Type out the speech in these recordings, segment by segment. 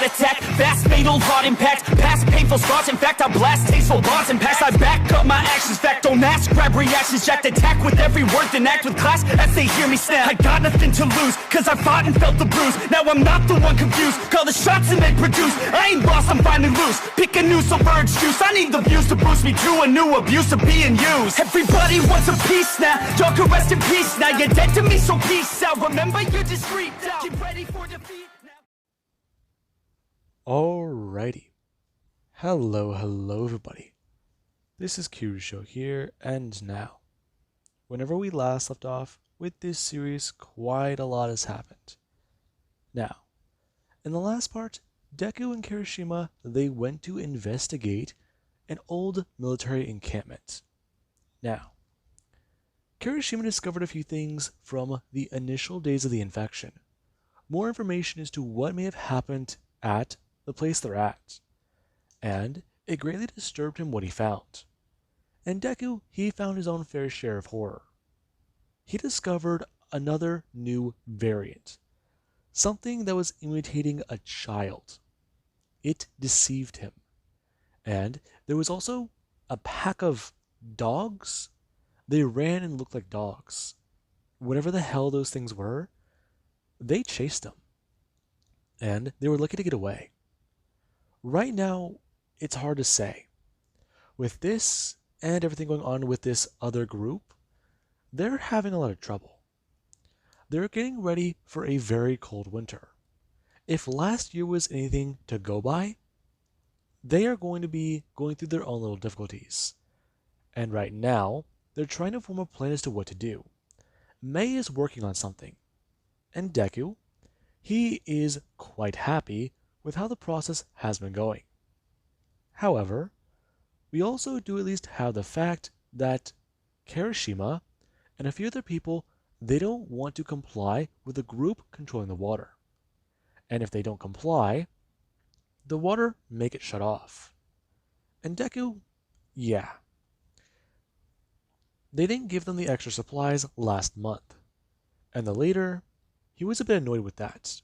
heart attack. Fast fatal heart impact. Past painful scars. In fact, I blast tasteful bars and pass. I back up my actions. Fact, don't ask. Grab reactions. Jacked attack with every word. Then act with class as they hear me snap. I got nothing to lose, cause I fought and felt the bruise. Now I'm not the one confused. Call the shots and they produce. I ain't lost, I'm finally loose. Pick a new submerged juice. I need the views to boost me to a new abuse of being used. Everybody wants a piece now. Y'all can rest in peace now. You're dead to me, so peace out. Remember you're discreet now. Get ready for defeat now. Alrighty. Hello everybody. This is Kirusho here, and now. Whenever we last left off with this series, quite a lot has happened. Now, in the last part, Deku and Kirishima, they went to investigate an old military encampment. Now, Kirishima discovered a few things from the initial days of the infection. More information as to what may have happened at the place they're at. And it greatly disturbed him what he found. And Deku, he found his own fair share of horror. He discovered another new variant. Something that was imitating a child. It deceived him. And there was also a pack of dogs. They ran and looked like dogs. Whatever the hell those things were, they chased him. And they were lucky to get away. Right now, it's hard to say. With this and everything going on with this other group, they're having a lot of trouble. They're getting ready for a very cold winter. If last year was anything to go by, they are going to be going through their own little difficulties. And right now, they're trying to form a plan as to what to do. Mei is working on something. And Deku, he is quite happy with how the process has been going. However, we also do at least have the fact that Kirishima and a few other people, they don't want to comply with the group controlling the water. And if they don't comply, the water may get shut off. And Deku, yeah. They didn't give them the extra supplies last month. And the leader, he was a bit annoyed with that.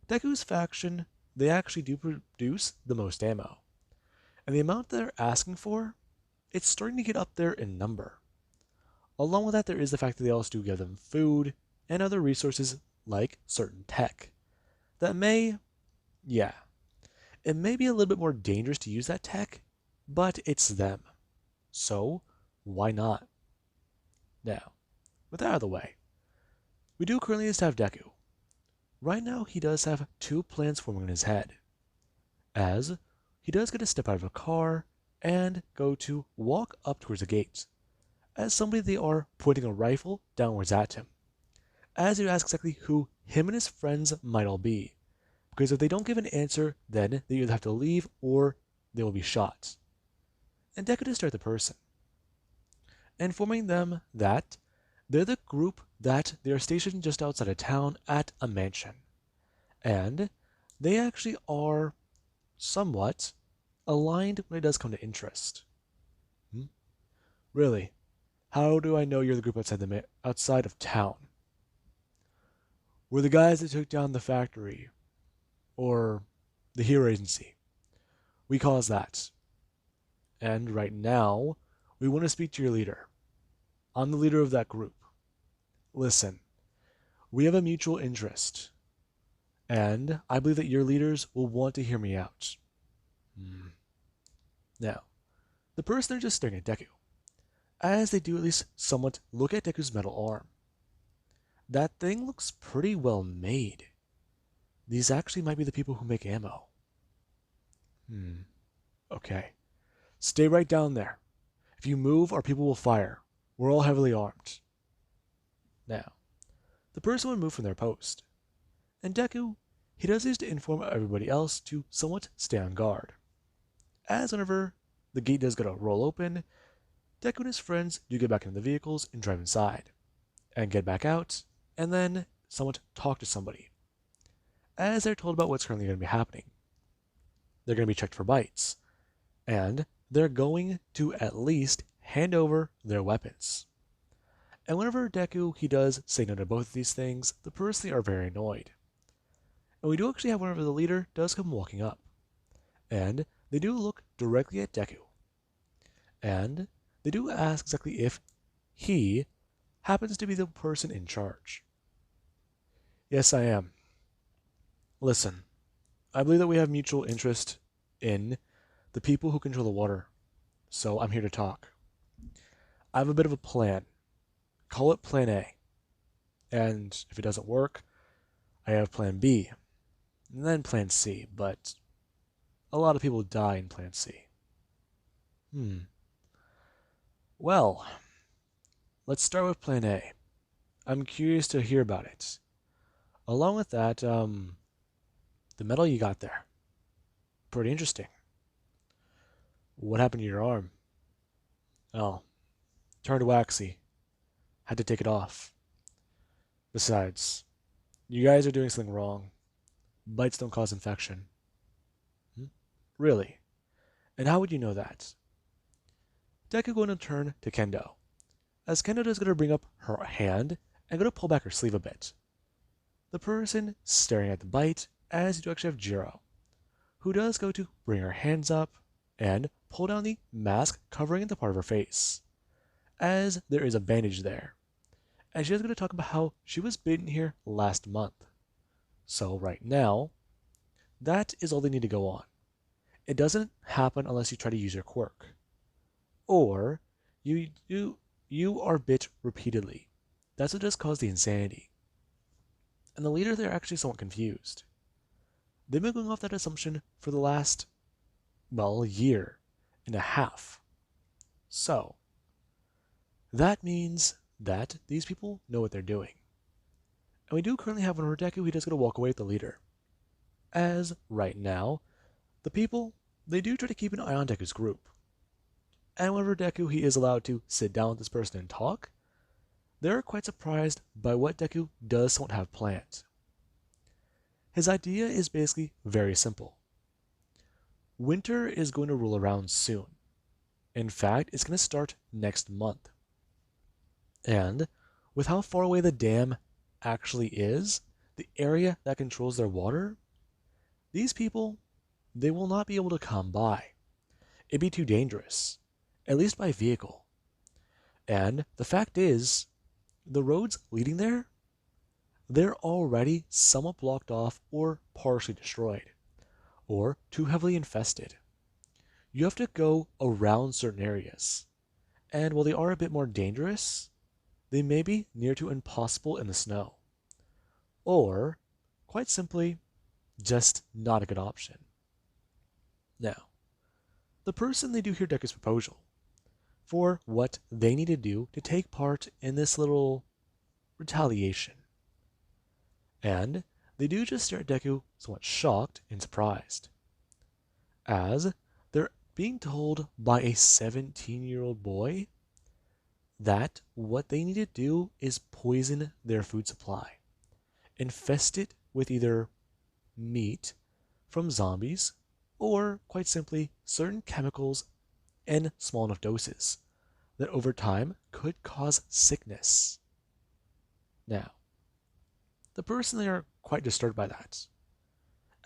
Deku's faction, they actually do produce the most ammo. And the amount they're asking for, it's starting to get up there in number. Along with that, there is the fact that they also do give them food and other resources like certain tech. That may, yeah, it may be a little bit more dangerous to use that tech, but it's them. So, why not? Now, with that out of the way, we do currently just have Deku. Right now, he does have two plans forming in his head. As he does get to step out of a car and go to walk up towards the gate. As somebody, they are pointing a rifle downwards at him. As you ask exactly who him and his friends might all be. Because if they don't give an answer, then they either have to leave or they will be shot. And Deku to start the person. Informing them that they're the group that they are stationed just outside of town at a mansion. And they actually are somewhat aligned when it does come to interest. Really? How do I know you're the group outside of town? We're the guys that took down the factory. Or the Hero Agency. We cause that. And right now, we want to speak to your leader. I'm the leader of that group. Listen, we have a mutual interest. And I believe that your leaders will want to hear me out. Now, the person, they're just staring at Deku. As they do at least somewhat look at Deku's metal arm. That thing looks pretty well made. These actually might be the people who make ammo. Okay. Stay right down there. If you move, our people will fire. We're all heavily armed. Now, the person would move from their post. And Deku, he does this to inform everybody else to somewhat stay on guard. As whenever the gate does go to roll open, Deku and his friends do get back into the vehicles and drive inside. And get back out, and then somewhat talk to somebody. As they're told about what's currently going to be happening. They're going to be checked for bites. And they're going to at least hand over their weapons. And whenever Deku, he does say no to both of these things, the person are very annoyed. And we do actually have whenever the leader does come walking up. And they do look directly at Deku. And they do ask exactly if he happens to be the person in charge. Yes, I am. Listen, I believe that we have mutual interest in the people who control the water, so I'm here to talk. I have a bit of a plan. Call it Plan A. And if it doesn't work, I have Plan B, and then Plan C, but a lot of people die in Plan C. Well, let's start with Plan A. I'm curious to hear about it. Along with that, the medal you got there. Pretty interesting. What happened to your arm? Oh, turned waxy. Had to take it off. Besides, you guys are doing something wrong. Bites don't cause infection. Really? And how would you know that? Deku going to turn to Kendo, as Kendo is going to bring up her hand and going to pull back her sleeve a bit. The person staring at the bite, as you do actually have Jiro, who does go to bring her hands up and pull down the mask covering the part of her face, as there is a bandage there. And she is going to talk about how she was bitten here last month. So right now, that is all they need to go on. It doesn't happen unless you try to use your quirk. Or you are bit repeatedly. That's what does cause the insanity. And the leader, they're actually somewhat confused. They've been going off that assumption for the last, well, year and a half. So, that means that these people know what they're doing. And we do currently have one Deku who does going to walk away with the leader. As, right now, the people, they do try to keep an eye on Deku's group. And whenever Deku he is allowed to sit down with this person and talk, they're quite surprised by what Deku does not have planned. His idea is basically very simple. Winter is going to roll around soon. In fact, it's going to start next month. And with how far away the dam actually is, the area that controls their water, these people, they will not be able to come by. It'd be too dangerous, at least by vehicle. And the fact is, the roads leading there, they're already somewhat blocked off or partially destroyed, or too heavily infested. You have to go around certain areas, and while they are a bit more dangerous, they may be near to impossible in the snow, or, quite simply, just not a good option. Now, the person they do hear Deku's proposal for what they need to do to take part in this little retaliation. And they do just stare at Deku somewhat shocked and surprised, as they're being told by a 17-year-old boy that what they need to do is poison their food supply, infest it with either meat from zombies or, quite simply, certain chemicals in small enough doses that over time could cause sickness. Now, the person they are quite disturbed by that,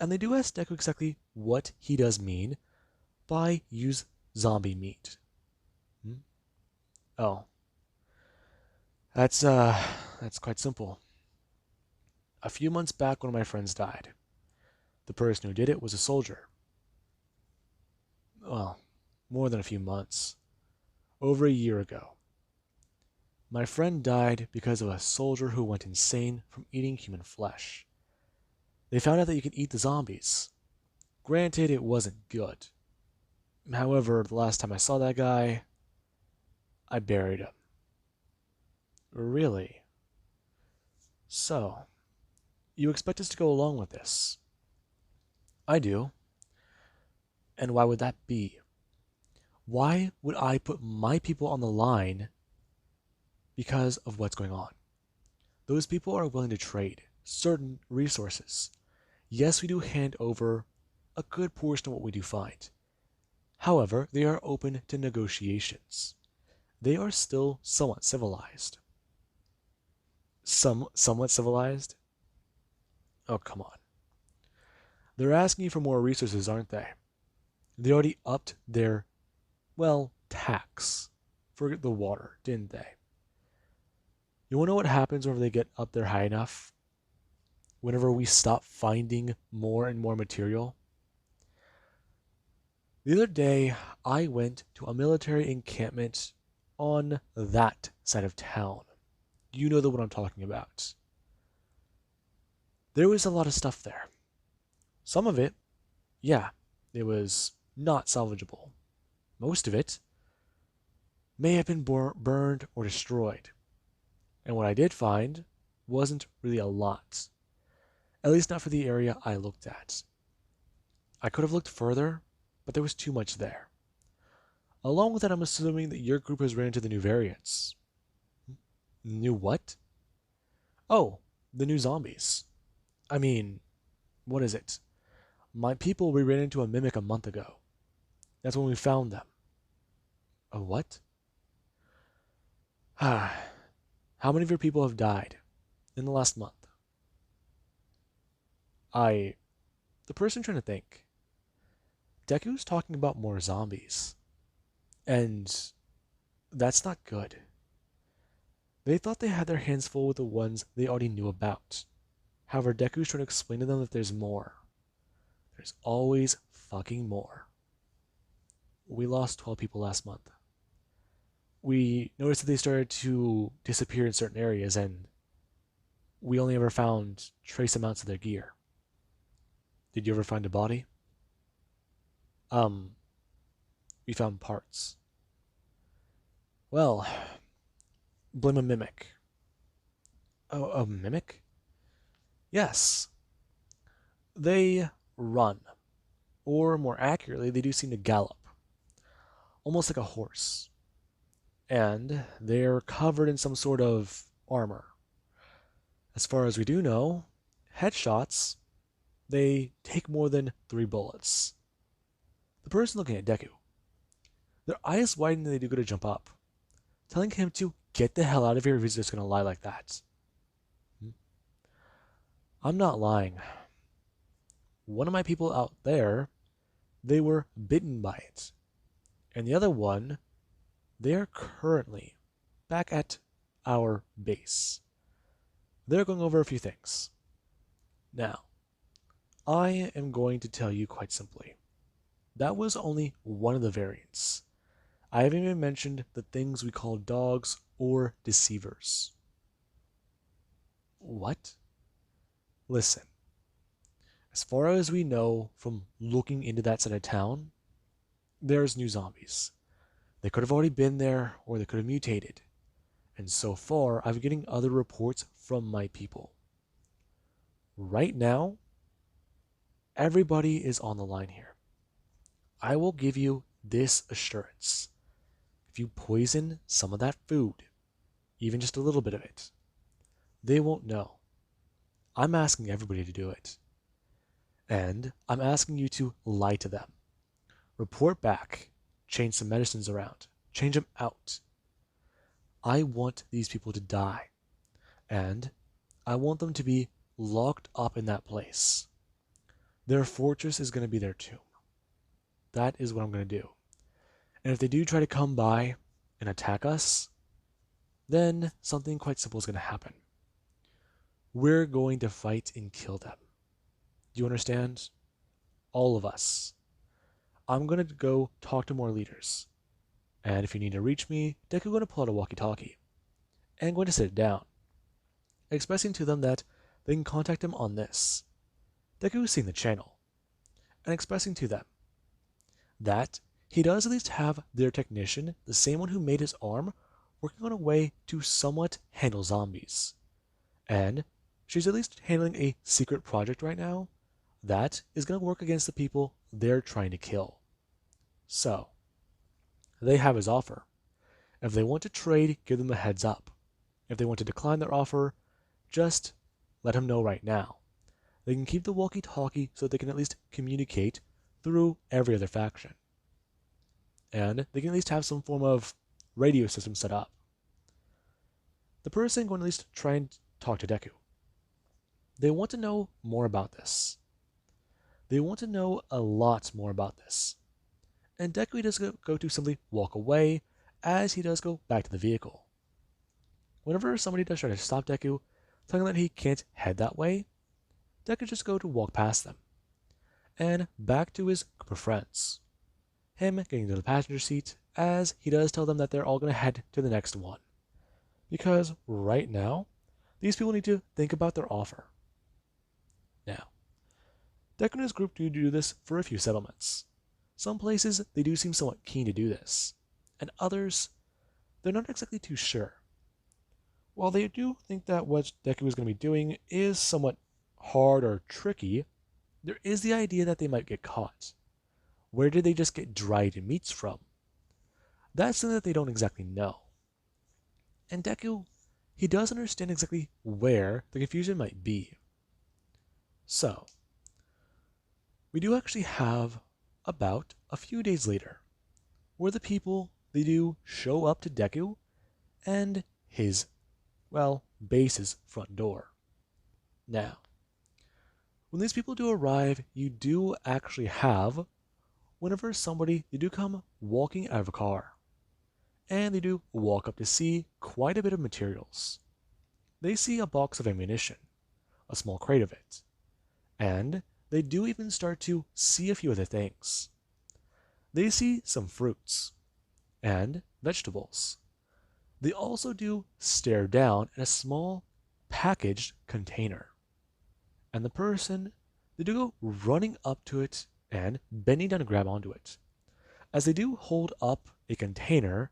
and they do ask Deku exactly what he does mean by use zombie meat. Oh, that's quite simple. A few months back, one of my friends died. The person who did it was a soldier. Well, more than a few months. Over a year ago. My friend died because of a soldier who went insane from eating human flesh. They found out that you could eat the zombies. Granted, it wasn't good. However, the last time I saw that guy, I buried him. Really? So, you expect us to go along with this? I do. And why would that be? Why would I put my people on the line because of what's going on? Those people are willing to trade certain resources. Yes, we do hand over a good portion of what we do find. However, they are open to negotiations. They are still somewhat civilized. Somewhat civilized? Oh, come on. They're asking you for more resources, aren't they? They already upped their, well, tax for the water, didn't they? You wanna know what happens whenever they get up there high enough? Whenever we stop finding more and more material? The other day, I went to a military encampment on that side of town. You know the one I'm talking about. There was a lot of stuff there. Some of it, yeah, it was not salvageable. Most of it may have been burned or destroyed. And what I did find wasn't really a lot. At least not for the area I looked at. I could have looked further, but there was too much there. Along with that, I'm assuming that your group has ran into the new variants. New what? Oh, the new zombies. I mean, what is it? My people, we ran into a mimic a month ago. That's when we found them. A what? How many of your people have died in the last month? The person trying to think. Deku's talking about more zombies. And that's not good. They thought they had their hands full with the ones they already knew about. However, Deku's trying to explain to them that there's more. There's always fucking more. We lost 12 people last month. We noticed that they started to disappear in certain areas, and we only ever found trace amounts of their gear. Did you ever find a body? We found parts. Well, blame a mimic. Oh, a mimic? Yes. They run. Or more accurately, they do seem to gallop. Almost like a horse. And they're covered in some sort of armor. As far as we do know, headshots, they take more than 3 bullets. The person looking at Deku, their eyes widen and they do go to jump up, telling him to get the hell out of here if he's just going to lie like that. I'm not lying. One of my people out there, they were bitten by it. And the other one, they are currently back at our base. They're going over a few things. Now, I am going to tell you quite simply. That was only one of the variants. I haven't even mentioned the things we call dogs or deceivers. What? Listen. As far as we know from looking into that side of town, there's new zombies. They could have already been there, or they could have mutated. And so far, I'm getting other reports from my people. Right now, everybody is on the line here. I will give you this assurance. If you poison some of that food, even just a little bit of it, they won't know. I'm asking everybody to do it. And I'm asking you to lie to them. Report back. Change some medicines around. Change them out. I want these people to die. And I want them to be locked up in that place. Their fortress is going to be their tomb. That is what I'm going to do. And if they do try to come by and attack us, then something quite simple is going to happen. We're going to fight and kill them. Do you understand? All of us. I'm going to go talk to more leaders. And if you need to reach me, Deku's going to pull out a walkie-talkie. And going to sit it down, expressing to them that they can contact him on this. Deku is seeing the channel, and expressing to them that he does at least have their technician, the same one who made his arm, working on a way to somewhat handle zombies. And she's at least handling a secret project right now that is going to work against the people they're trying to kill. So, they have his offer. If they want to trade, give them a heads up. If they want to decline their offer, just let him know right now. They can keep the walkie-talkie so that they can at least communicate through every other faction. And they can at least have some form of radio system set up. The person going to at least try and talk to Deku. They want to know more about this. they want to know a lot more about this. And Deku does go to simply walk away as he does go back to the vehicle. Whenever somebody does try to stop Deku, telling him that he can't head that way, Deku just go to walk past them. And back to his group of friends. Him getting to the passenger seat as he does tell them that they're all going to head to the next one. Because right now, these people need to think about their offer. Now, Deku and his group do this for a few settlements. Some places, they do seem somewhat keen to do this, and others, they're not exactly too sure. While they do think that what Deku is going to be doing is somewhat hard or tricky, there is the idea that they might get caught. Where did they just get dried meats from? That's something that they don't exactly know. And Deku, he does understand exactly where the confusion might be. So, we do actually have about a few days later, where the people, they do show up to Deku and his, base's front door. Now, when these people do arrive, you do actually have, whenever somebody, they do come walking out of a car. And they do walk up to see quite a bit of materials. They see a box of ammunition, a small crate of it, and they do even start to see a few other things. They see some fruits and vegetables. They also do stare down at a small packaged container. And the person, they do go running up to it and bending down to grab onto it, as they do hold up a container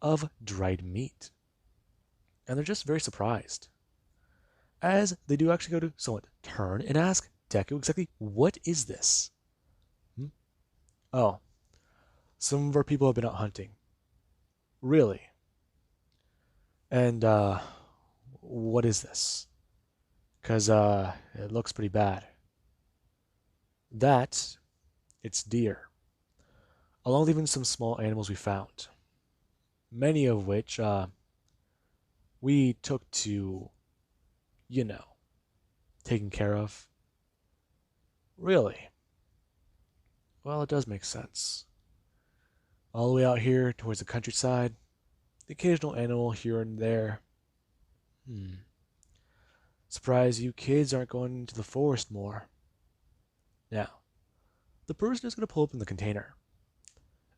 of dried meat. And they're just very surprised, as they do actually go to somewhat turn and ask Deku exactly what is this? Oh, some of our people have been out hunting. Really? And, what is this? Because, it looks pretty bad. That, it's deer, along with even some small animals we found. Many of which, we took to, taken care of. Really? Well, it does make sense. All the way out here towards the countryside, the occasional animal here and there. Surprised you kids aren't going into the forest more. Now, the person is going to pull open the container,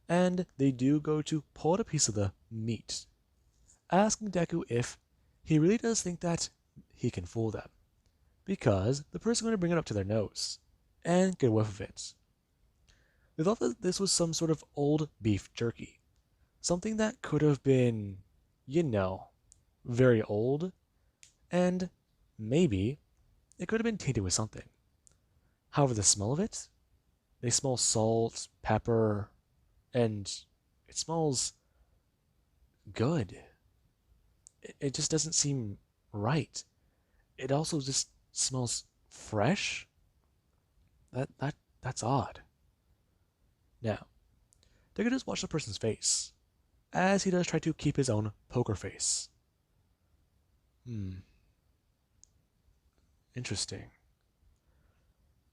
and they do go to pull out a piece of the meat, asking Deku if he really does think that he can fool them, because the person is going to bring it up to their nose and get a whiff of it. They thought that this was some sort of old beef jerky, something that could have been, very old, and maybe it could have been tainted with something. However, the smell of it, they smell salt, pepper, and it smells good. It just doesn't seem right. It also just smells fresh. That's odd. Now, Deku does watch the person's face, as he does try to keep his own poker face. Interesting.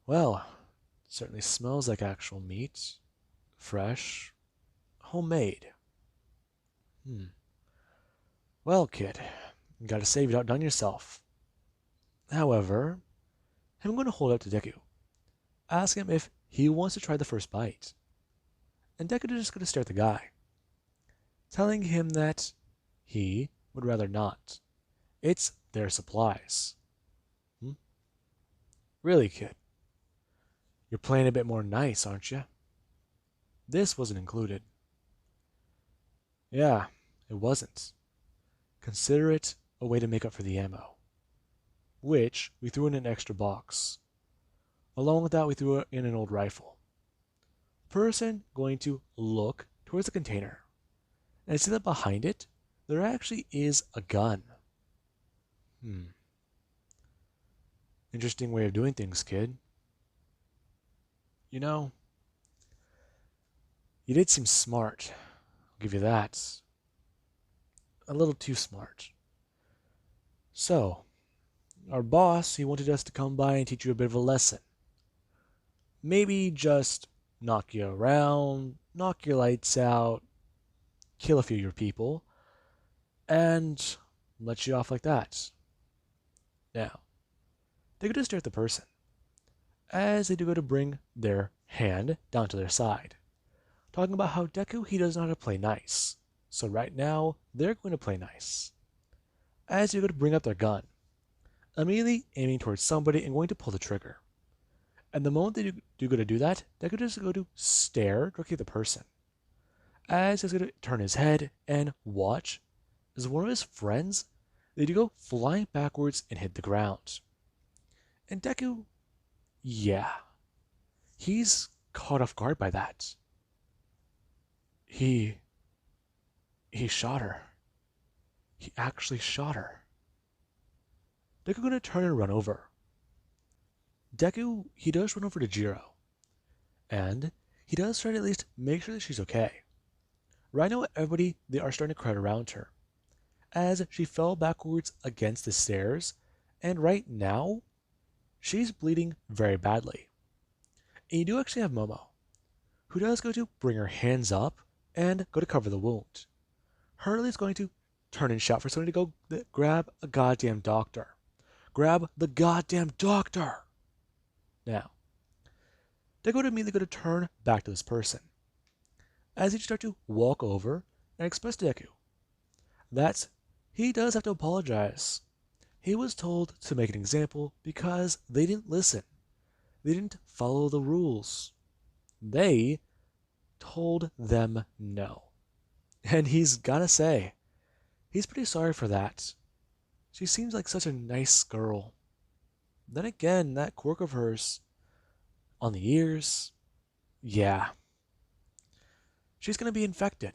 Well, it certainly smells like actual meat. Fresh. Homemade. Well, kid, you gotta say you've outdone yourself. However, I'm going to hold out to Deku, ask him if he wants to try the first bite. And Deku is just going to stare at the guy, telling him that he would rather not. It's their supplies. Really, kid? You're playing a bit more nice, aren't you? This wasn't included. Yeah, it wasn't. Consider it a way to make up for the ammo, which we threw in an extra box. Along with that, we threw in an old rifle. Person going to look towards the container and see that behind it, there actually is a gun. Interesting way of doing things, kid. You did seem smart. I'll give you that. A little too smart. So, our boss, he wanted us to come by and teach you a bit of a lesson. maybe just knock you around, knock your lights out, kill a few of your people, and let you off like that. Now, they go to stare at the person, as they do go to bring their hand down to their side, talking about how Deku, he doesn't know how to play nice. So right now, they're going to play nice. As they go to bring up their gun, immediately aiming towards somebody and going to pull the trigger. And the moment they do go to do that, Deku just go to stare directly at the person. As he's going to turn his head and watch as one of his friends, they do go flying backwards and hit the ground. And Deku, yeah, he's caught off guard by that. He shot her. He actually shot her. Deku gonna turn and run over. Deku, he does run over to Jiro. And he does try to at least make sure that she's okay. Right now, everybody, they are starting to crowd around her, as she fell backwards against the stairs, and right now, she's bleeding very badly. And you do actually have Momo, who does go to bring her hands up and go to cover the wound. Hurley's going to turn and shout for somebody to go grab a goddamn doctor. Grab the goddamn doctor! Now, they go to immediately go to turn back to this person, as he start to walk over and express to Deku that he does have to apologize. He was told to make an example because they didn't listen. They didn't follow the rules. They told them no. And he's gotta say, he's pretty sorry for that. She seems like such a nice girl. Then again, that quirk of hers on the ears, yeah. She's gonna be infected.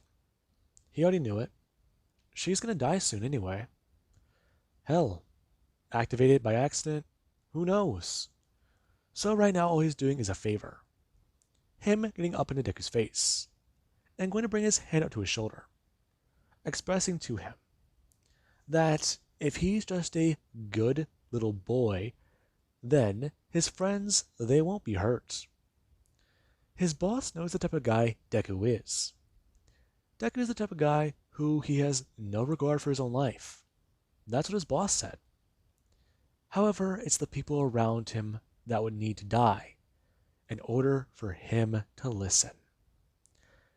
He already knew it. She's gonna die soon anyway. Hell, activated by accident, who knows? So right now all he's doing is a favor. Him getting up into Deku's face, and going to bring his hand up to his shoulder, expressing to him that if he's just a good little boy, then his friends, they won't be hurt. His boss knows the type of guy Deku is. Deku is the type of guy who he has no regard for his own life. That's what his boss said. However, it's the people around him that would need to die in order for him to listen.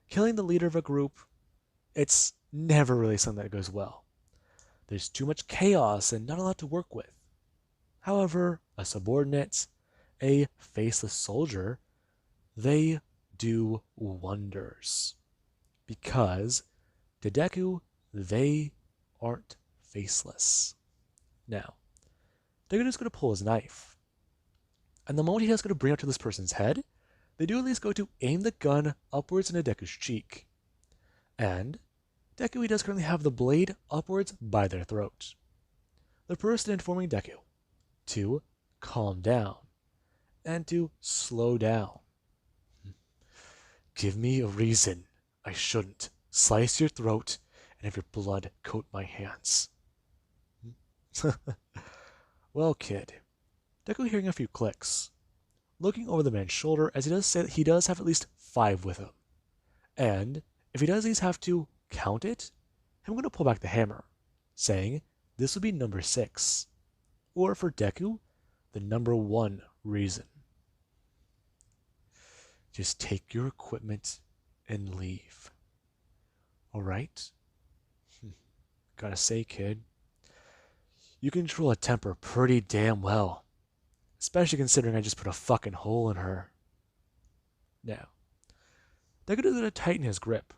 Killing the leader of a group, it's never really something that goes well. There's too much chaos and not a lot to work with. However, a subordinate, a faceless soldier, they do wonders. Because to Deku, they aren't faceless. Now, Deku is going to pull his knife. And the moment he is going to bring it to this person's head, they do at least go to aim the gun upwards into Deku's cheek. And Deku, he does currently have the blade upwards by their throat. The person informing Deku to calm down and to slow down. Give me a reason I shouldn't slice your throat and have your blood coat my hands. Well, kid, Deku hearing a few clicks, looking over the man's shoulder as he does say that he does have at least 5 with him. And if he does at least have to count it, I'm going to pull back the hammer, saying this would be number 6. Or for Deku, the number 1 reason. Just take your equipment and leave. Alright? Gotta say, kid, you control a temper pretty damn well. Especially considering I just put a fucking hole in her. Now, Deku is going to tighten his grip.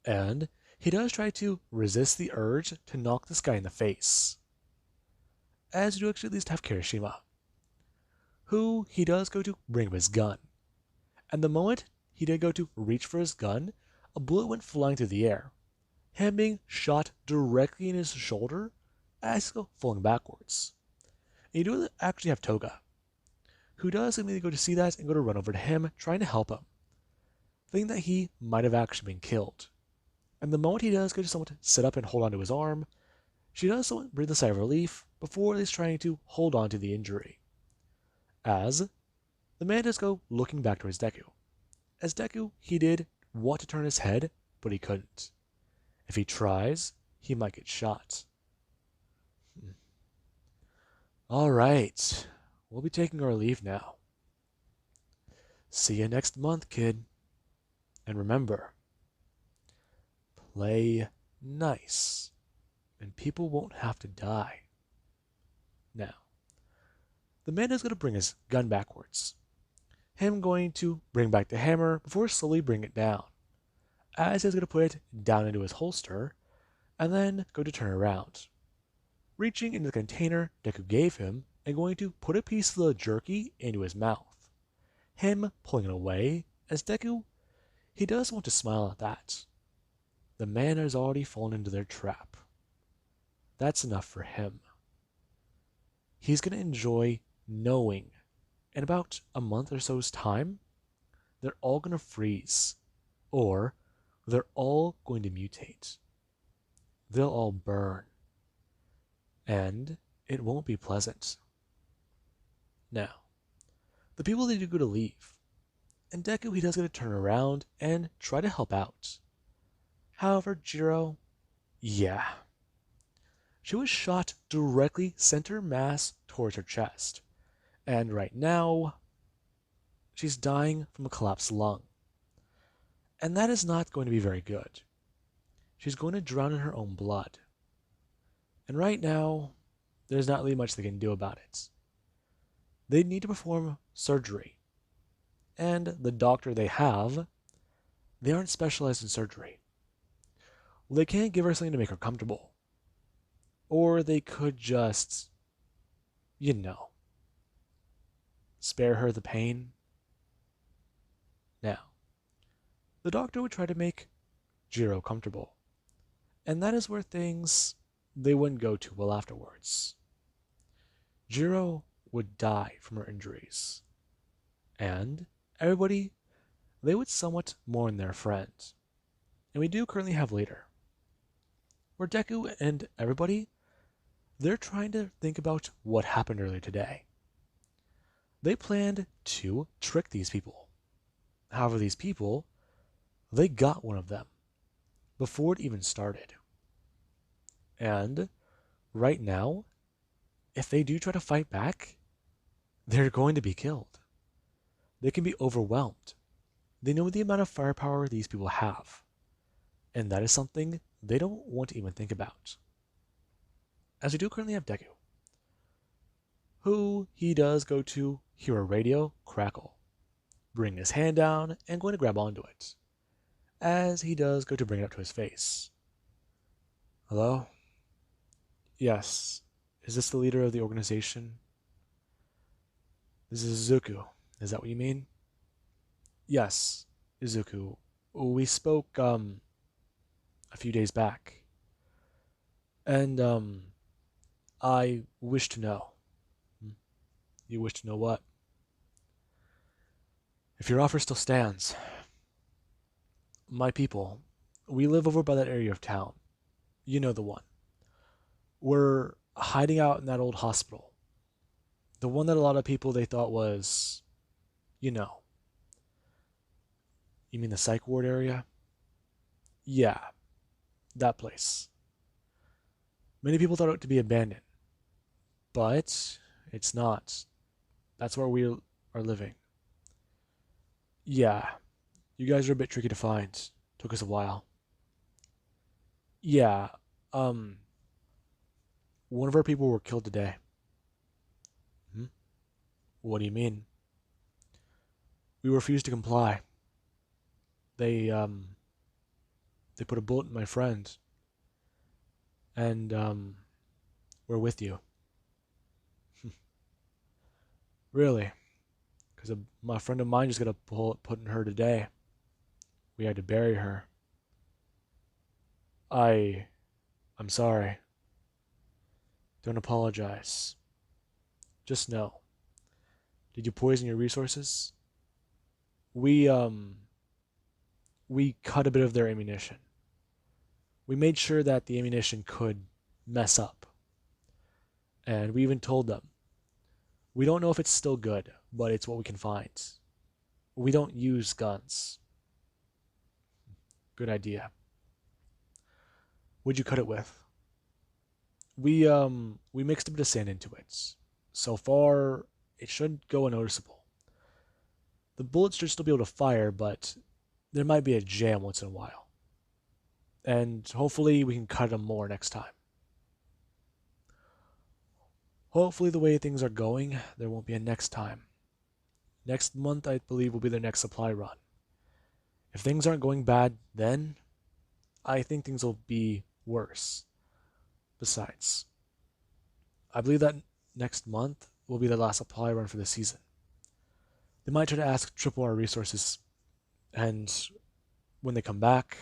And he does try to resist the urge to knock this guy in the face. As you do actually at least have Kirishima, who he does go to bring up his gun. And the moment he did go to reach for his gun, a bullet went flying through the air, him being shot directly in his shoulder as he goes falling backwards. And you do actually have Toga, who does immediately go to see that and go to run over to him, trying to help him, thinking that he might have actually been killed. And the moment he does go to someone to sit up and hold onto his arm, she does breathe a sigh of relief before at least trying to hold on to the injury. As the the man does go looking back towards Deku. As Deku, he did want to turn his head, but he couldn't. If he tries, he might get shot. All right, we'll be taking our leave now. See you next month, kid. And remember, play nice, and people won't have to die. Now, the man is going to bring his gun backwards. Him going to bring back the hammer before slowly bring it down. As he's going to put it down into his holster, and then go to turn around. Reaching into the container Deku gave him, and going to put a piece of the jerky into his mouth. Him pulling it away, as Deku, he does want to smile at that. The man has already fallen into their trap. That's enough for him. He's going to enjoy knowing in about a month or so's time, they're all going to freeze, or they're all going to mutate. They'll all burn, and it won't be pleasant. Now, the people they do go to leave, and Deku, he does get to turn around and try to help out. However, Jiro, yeah. She was shot directly center mass towards her chest, and right now, she's dying from a collapsed lung. And that is not going to be very good. She's going to drown in her own blood. And right now, there's not really much they can do about it. They need to perform surgery. And the doctor they have, they aren't specialized in surgery. Well, they can't give her something to make her comfortable. Or they could just, spare her the pain. Now, the doctor would try to make Jiro comfortable. And that is where things, they wouldn't go too well afterwards. Jiro would die from her injuries. And everybody, they would somewhat mourn their friend. And we do currently have later, where Deku and everybody, they're trying to think about what happened earlier today. They planned to trick these people. However, these people, they got one of them before it even started. And right now, if they do try to fight back, they're going to be killed. They can be overwhelmed. They know the amount of firepower these people have. And that is something they don't want to even think about. As we do currently have Deku, who he does go to hear a radio crackle, bring his hand down and going to grab onto it, as he does go to bring it up to his face. Hello? Yes. Is this the leader of the organization? This is Izuku. Is that what you mean? Yes, Izuku. We spoke, a few days back. And, I wish to know. You wish to know what? If your offer still stands. My people, we live over by that area of town. You know the one. We're hiding out in that old hospital. The one that a lot of people they thought was, You mean the psych ward area? Yeah, that place. Many people thought it to be abandoned. But it's not. That's where we are living. Yeah, you guys are a bit tricky to find. Took us a while. Yeah, one of our people were killed today. What do you mean? We refused to comply. They put a bullet in my friend. And, we're with you. Really? Because my friend of mine just got a bullet put in her today. We had to bury her. I'm sorry. Don't apologize. Just know. Did you poison your resources? We cut a bit of their ammunition. We made sure that the ammunition could mess up. And we even told them, we don't know if it's still good, but it's what we can find. We don't use guns. Good idea. What'd you cut it with? We mixed a bit of sand into it. So far, it shouldn't go unnoticeable. The bullets should still be able to fire, but there might be a jam once in a while. And hopefully we can cut them more next time. Hopefully the way things are going, there won't be a next time. Next month, I believe, will be their next supply run. If things aren't going bad then, I think things will be worse. Besides, I believe that next month will be the last supply run for the season. They might try to ask triple our resources, and when they come back,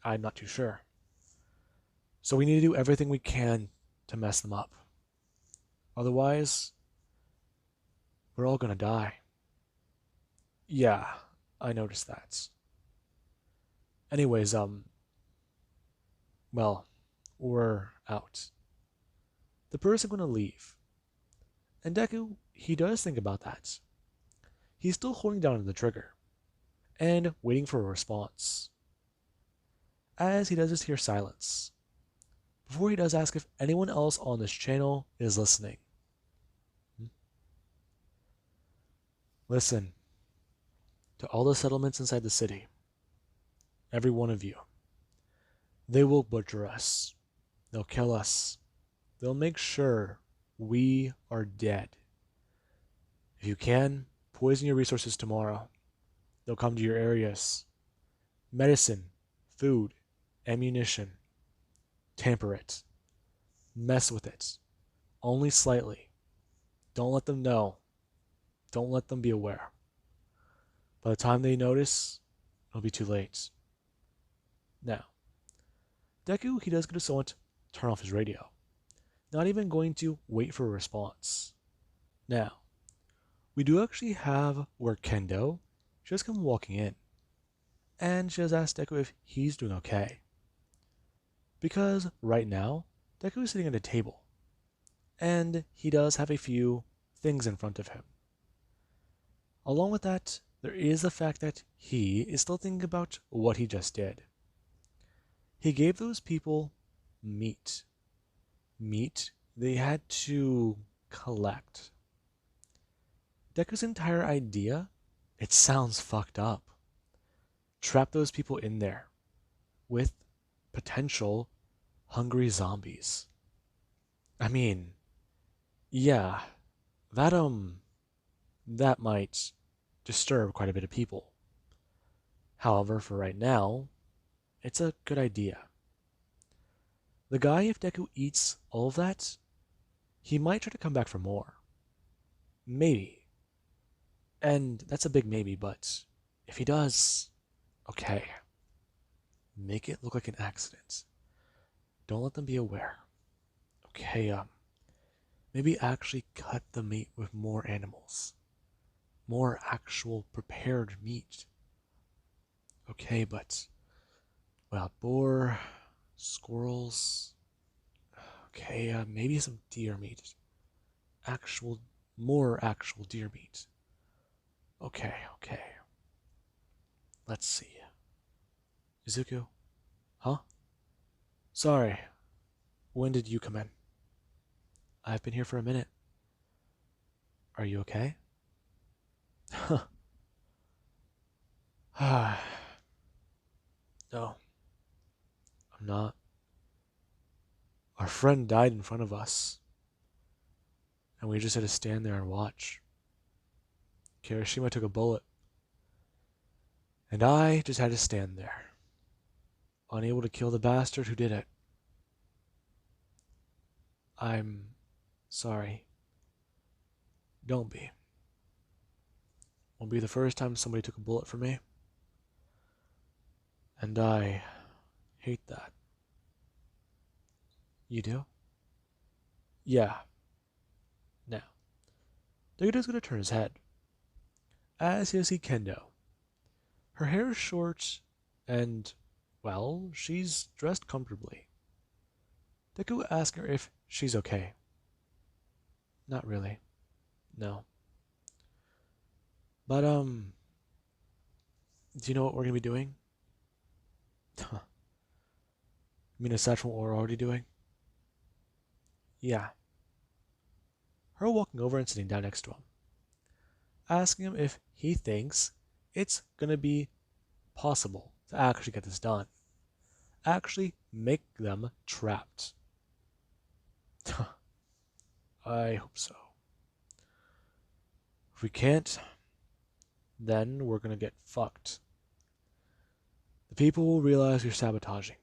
I'm not too sure. So we need to do everything we can to mess them up. Otherwise, we're all gonna die. Yeah, I noticed that. Anyways, well, we're out. The person gonna leave. And Deku, he does think about that. He's still holding down the trigger and waiting for a response. As he does just hear silence, before he does ask if anyone else on this channel is listening. Listen, to all the settlements inside the city, every one of you, they will butcher us. They'll kill us. They'll make sure we are dead. If you can, poison your resources tomorrow. They'll come to your areas. Medicine, food, ammunition. Tamper it. Mess with it. Only slightly. Don't let them know. Don't let them be aware. By the time they notice, it'll be too late. Now, Deku, he does get to someone to turn off his radio. Not even going to wait for a response. Now, we do actually have where Kendo, she has come walking in. And she has asked Deku if he's doing okay. Because right now, Deku is sitting at a table. And he does have a few things in front of him. Along with that, there is the fact that he is still thinking about what he just did. He gave those people meat. Meat they had to collect. Deku's entire idea, it sounds fucked up. Trap those people in there with potential hungry zombies. I mean, yeah, that might disturb quite a bit of people. However, for right now, it's a good idea. The guy, if Deku eats all of that, he might try to come back for more. Maybe. And that's a big maybe, but if he does, okay. Make it look like an accident. Don't let them be aware. Okay, maybe actually cut the meat with more animals. More actual prepared meat. Okay, but wild boar, squirrels. Okay, maybe some deer meat. More actual deer meat. Okay. Let's see. Izuku? Huh? Sorry. When did you come in? I've been here for a minute. Are you okay? Huh. No. I'm not. Our friend died in front of us. And we just had to stand there and watch. Kirishima took a bullet. And I just had to stand there. Unable to kill the bastard who did it. I'm sorry. Don't be. Won't be the first time somebody took a bullet for me. And I hate that. You do? Yeah. Now, Daido's gonna turn his head. As he sees Kendo. Her hair is short, and, well, she's dressed comfortably. Deku asks her if she's okay. Not really. No. But do you know what we're gonna be doing? I mean, aside from what we're already doing? Yeah. Her walking over and sitting down next to him, asking him if he thinks it's gonna be possible to actually get this done. Actually make them trapped. I hope so. If we can't, then we're gonna get fucked. The people will realize you're sabotaging.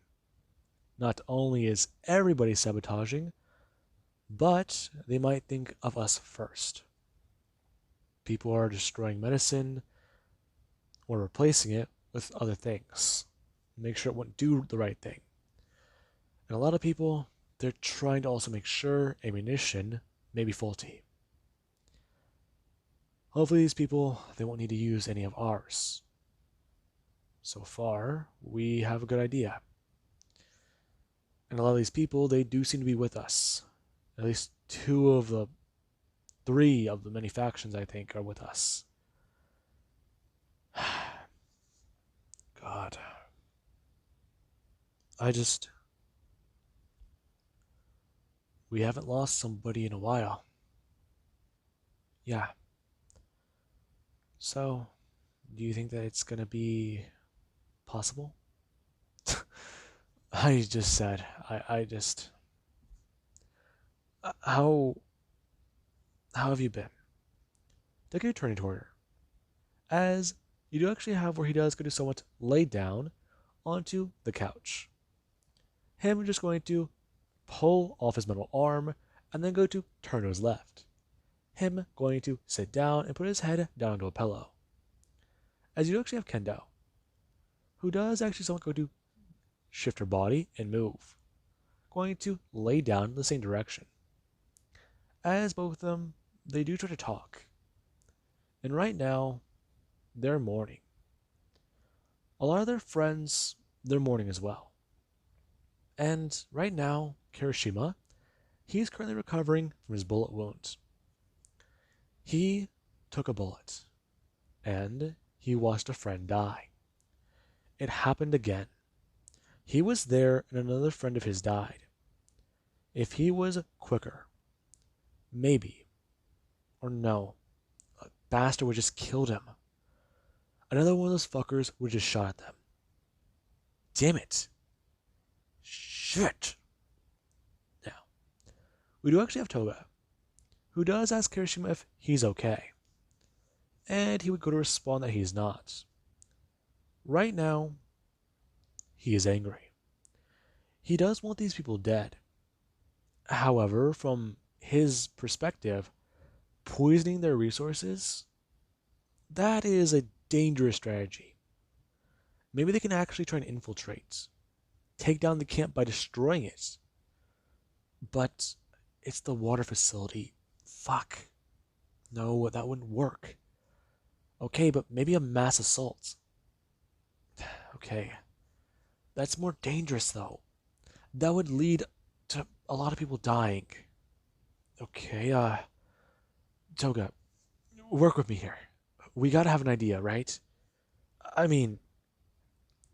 Not only is everybody sabotaging, but they might think of us first. People are destroying medicine or replacing it with other things. Make sure it won't do the right thing. And a lot of people, they're trying to also make sure ammunition may be faulty. Hopefully these people, they won't need to use any of ours. So far, we have a good idea. And a lot of these people, they do seem to be with us. At least 3 of the many factions, I think, are with us. God. We haven't lost somebody in a while. Yeah. So, do you think that it's gonna be possible? I just said, I just. How have you been? Take your turning toward her. As you do actually have where he does go to somewhat lay down onto the couch. Him just going to pull off his metal arm and then go to turn to his left. Him going to sit down and put his head down onto a pillow. As you actually have Kendo, who does actually somewhat go to shift her body and move, going to lay down in the same direction. As both of them, they do try to talk. And right now, they're mourning. A lot of their friends, they're mourning as well. And right now, Kirishima, he's currently recovering from his bullet wounds. He took a bullet, and he watched a friend die. It happened again. He was there and another friend of his died. If he was quicker, maybe, or no, a bastard would just killed him. Another one of those fuckers would just shot at them. Damn it. Shit. Now, we do actually have Toga, who does ask Kirishima if he's okay. And he would go to respond that he's not. Right now, he is angry. He does want these people dead. However, from his perspective, poisoning their resources, that is a dangerous strategy. Maybe they can actually try and infiltrate, take down the camp by destroying it. But it's the water facility. Fuck. No, that wouldn't work. Okay, but maybe a mass assault. Okay. That's more dangerous, though. That would lead to a lot of people dying. Okay, Toga, work with me here. We gotta have an idea, right? I mean,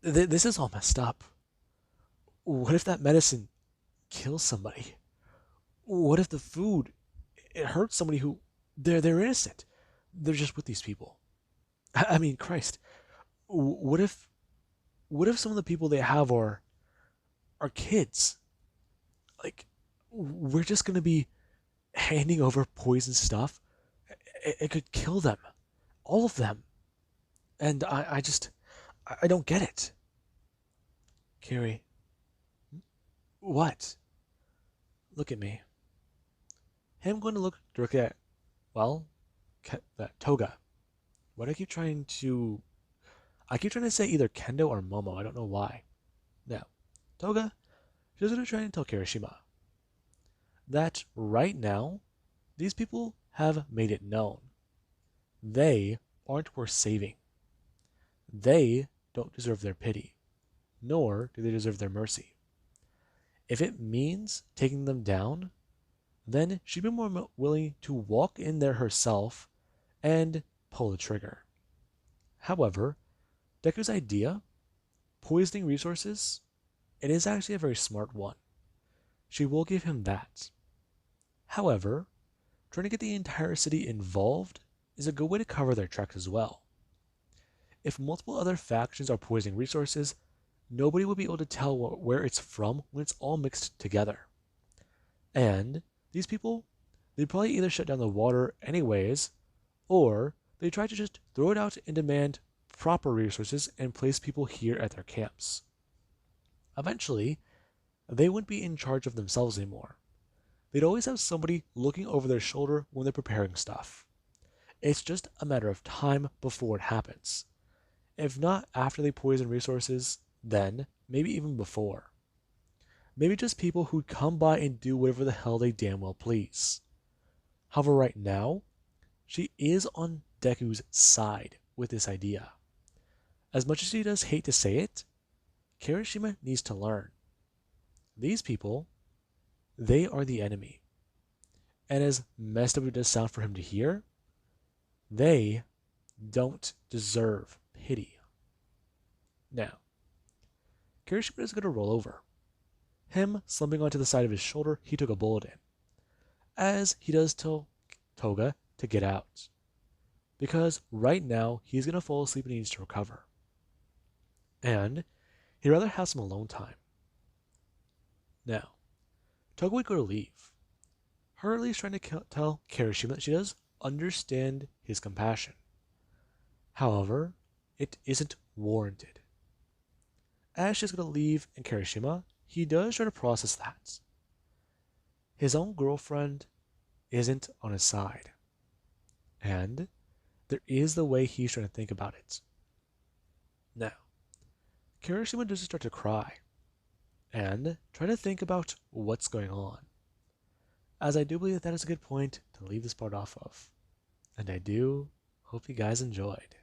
this is all messed up. What if that medicine kills somebody? What if the food, it hurts somebody who, they're innocent. They're just with these people. I mean, Christ. What if some of the people they have are kids? Like, we're just gonna be handing over poison stuff. It could kill them. All of them. And I don't get it. Kiri. What? Look at me. Him going to look directly at, well, Toga. What I keep trying to... I keep trying to say either Kendo or Momo. I don't know why. Now, Toga, she's going to try and tell Kirishima that right now, these people have made it known. They aren't worth saving. They don't deserve their pity, nor do they deserve their mercy. If it means taking them down, then she'd be more willing to walk in there herself and pull the trigger. However, Deku's idea, poisoning resources, it is actually a very smart one. She will give him that. However, trying to get the entire city involved is a good way to cover their tracks as well. If multiple other factions are poisoning resources, nobody will be able to tell where it's from when it's all mixed together. And these people, they'd probably either shut down the water anyways, or they try to just throw it out and demand proper resources and place people here at their camps. Eventually, they wouldn't be in charge of themselves anymore. They'd always have somebody looking over their shoulder when they're preparing stuff. It's just a matter of time before it happens. If not after they poison resources, then maybe even before. Maybe just people who'd come by and do whatever the hell they damn well please. However, right now, she is on Deku's side with this idea. As much as she does hate to say it, Kirishima needs to learn. These people, they are the enemy. And as messed up it does sound for him to hear, they don't deserve pity. Now, Kirishima is going to roll over. Him slumping onto the side of his shoulder he took a bullet in, as he does tell Toga to get out. Because right now he's going to fall asleep and he needs to recover. And he'd rather have some alone time. Now, Toga would go to leave. Her at least trying to tell Kirishima that she does understand his compassion. However, it isn't warranted. As she's going to leave in Kirishima, he does try to process that. His own girlfriend isn't on his side. And there is the way he's trying to think about it. Now, Kirishima does start to cry and try to think about what's going on. As I do believe that is a good point to leave this part off of. And I do hope you guys enjoyed.